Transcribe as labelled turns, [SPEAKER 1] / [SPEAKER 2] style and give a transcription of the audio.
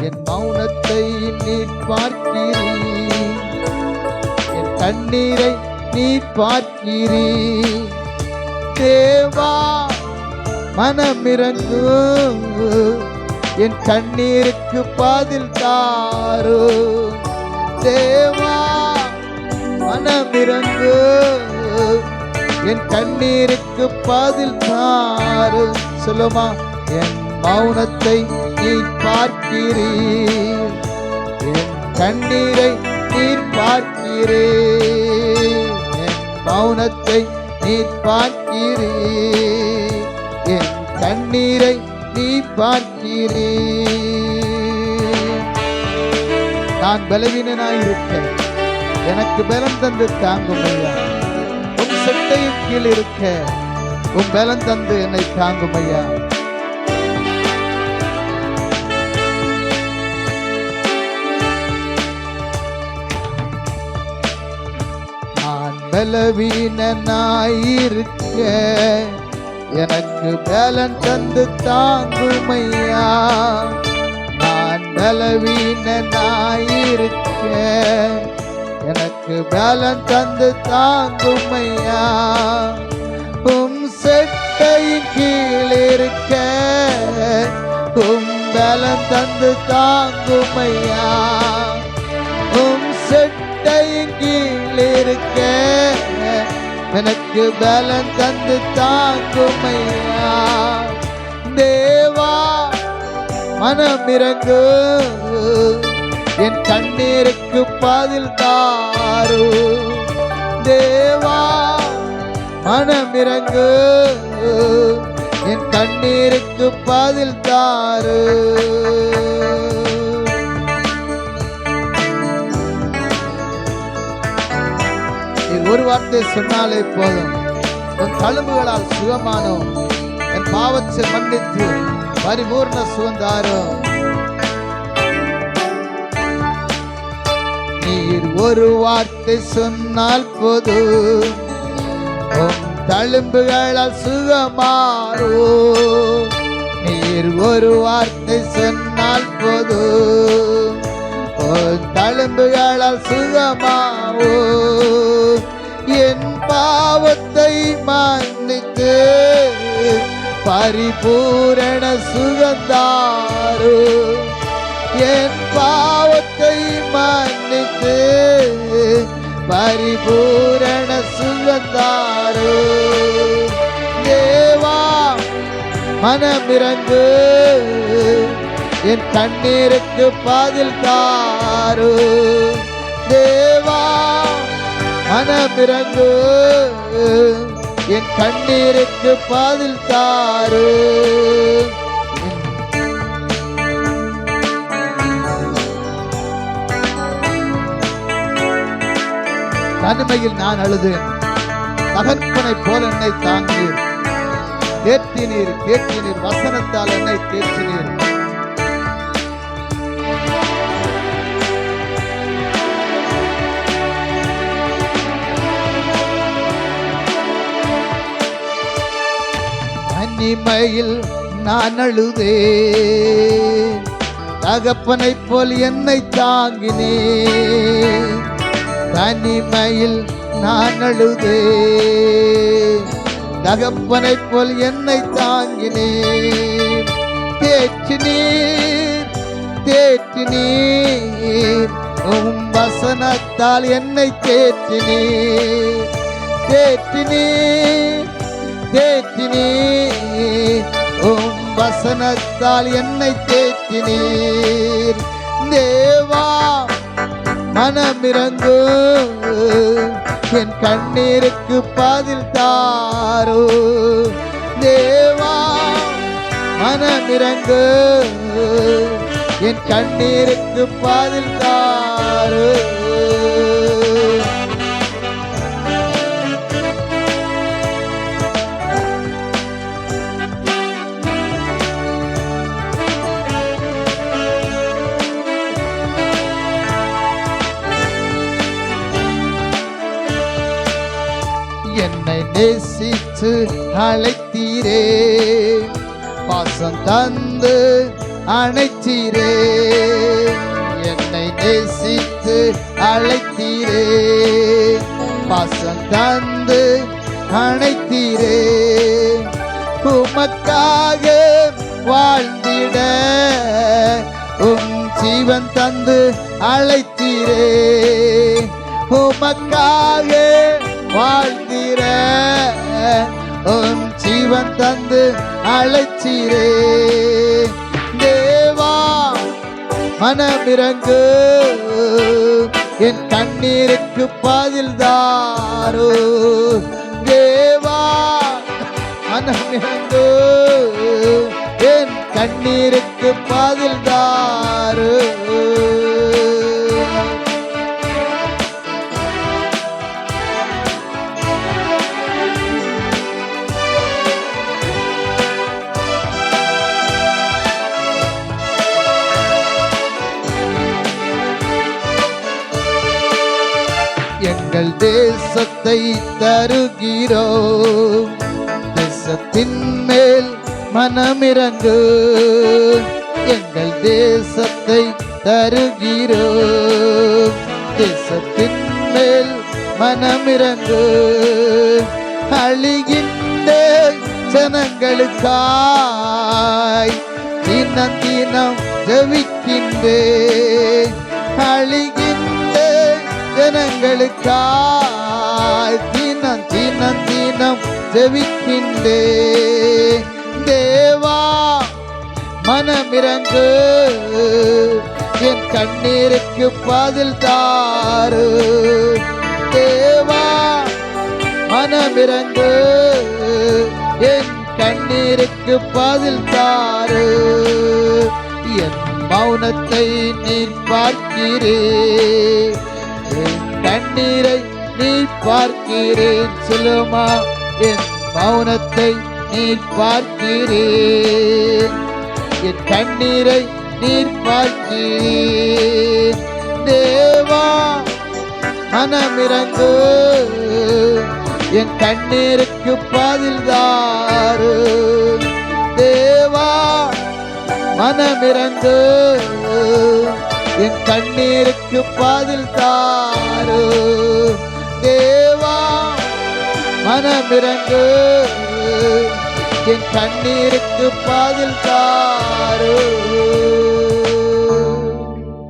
[SPEAKER 1] என் மௌனத்தை நீர் பார்க்கிறீர், என் கண்ணீரை நீர் பார்க்கிறீர். தேவா மனமிரங்கு, என் கண்ணீருக்கு பதில் தாரு. தேவா மனமிரங்கு, என் கண்ணீருக்கு பதில் தாரு. சொல்லுமா, என் மௌனத்தை நீர் பார்க்கிறீர், என் கண்ணீரை நீர் பார்க்கிறீர். என் மௌனத்தை நீர் பார்க்கிறீர், என் கண்ணீரை நீ பார்க்கிறீர். நான் பலவீனனாயிருக்க எனக்கு பலம் தந்து தாங்கும் ஐயா. உன் சட்டையின் கீழ் இருக்க உன் பலம் தந்து என்னை தாங்கும் ஐயா. நான் பலவீனனாயிருக்க எனக்கு பலன் தந்து தாங்குமையா. நான் பலவீனனாயிருக்க எனக்கு பலன் தந்து தாங்குமையா. உம் செட்டையின் கீழ் இருக்க உம் பலன் தந்து தாங்குமையா. உம் செட்டையின் கீழ் இருக்க எனக்கு பலன் தந்து தாங்குமையா. தேவா மனமிரங்கு, என் கண்ணீருக்கு பதில் தாரு. தேவா மனமிரங்கு, என் கண்ணீருக்கு பதில் தாரு. ஒரு வார்த்தை சொன்னாலே போதும், உன் தழும்புகளால் சுகமானோம், என் பாவத்தை மன்னித்து பரிபூர்ண சுகந்தாரும். நீர் ஒரு வார்த்தை சொன்னால் போதும், உன் தழும்புகளால் சுகமாறும். நீர் ஒரு வார்த்தை சொன்னால் போதும், உன் தழும்புகளால் சுகமாவும். என் பாவத்தை மன்னித்து பரிபூரண சுகந்தாரு. என் பாவத்தை மன்னித்து பரிபூரண சுகந்தாரு. தேவா மனமிரங்கு, என் கண்ணீருக்கு பதில் தாரு. தேவா மனமிரங்கு, என் கண்ணீருக்கு பதில் தாரு. தனிமையில் நான் அழுதேன், தகப்பனை போல என்னை தாங்கினீர். தேற்றினீர் தேற்றினீர், வசனத்தால் என்னை தேற்றினீர். தனிமையில் நான் அழுதேன், தகப்பனை போல் என்னை தாங்கினேன். தனிமையில் நான் அழுதேன், தகப்பனை போல் என்னை தாங்கினேன். தேற்றினீர் தேற்றினீர், உம் வசனத்தால் என்னை தேற்றினீர். தேற்றினீர் தேற்றினீர், உம் வசனத்தால் என்னை தேற்றினீர். தேவா மனமிரங்கு, என் கண்ணீருக்கு பதில் தாரு. தேவா மனமிரங்கு, என் கண்ணீருக்கு பதில் தாரு. என்னை நேசித்து அழைத்தீரே, பாசம் தந்து அணைத்தீரே, என்னை நேசித்து அழைத்தீரே, பாசம் தந்து அணைத்தீரே, உமக்காக வாழ்ந்திட ஜீவன் தந்து அழைத்தீரே, உமக்காக வாழ்ந்திட ஜீவன் தந்து அழைத்தீரே. தேவா மனமிரங்கு, என் கண்ணீருக்கு பதில் தாரு. தேவா மனமிரங்கு, என் கண்ணீருக்கு பதில் தாரு. எங்கள் தேசத்தை தருகிறோம், தேசத்தின் மேல் மனமிரங்கு, எங்கள் தேசத்தை தருகிறோம், தேசத்தின் மேல் மனமிரங்கு, அழிகின்ற ஜனங்களுக்காய் தினம் தினம் ஜெபிக்கின்றேன், அழிகின்ற ஜனங்களுக்காய் தினம் தினம் தினம் ஜெபிக்கின்றேன். தேவா மனமிரங்கு, என் கண்ணீருக்கு பதில் தாரு. தேவா மனமிரங்கு, என் கண்ணீருக்கு பதில் தாரு. என் மௌனத்தை நீர் பார்க்கிறேன், என் கண்ணீரை நீர் பார்க்கிறேன். சொல்லுமா, என் மௌனத்தை நீர் பார்க்கிறேன், என் கண்ணீரை நீர் பார்க்கிறேன். தேவா மனமிரங்கு, என் கண்ணீருக்கு பதில் தாரு. தேவா மனமிரங்கு, என் கண்ணீருக்கு பதில் தாரு. தேவா மனமிரங்கு, என் கண்ணீருக்கு பதில் தாரு.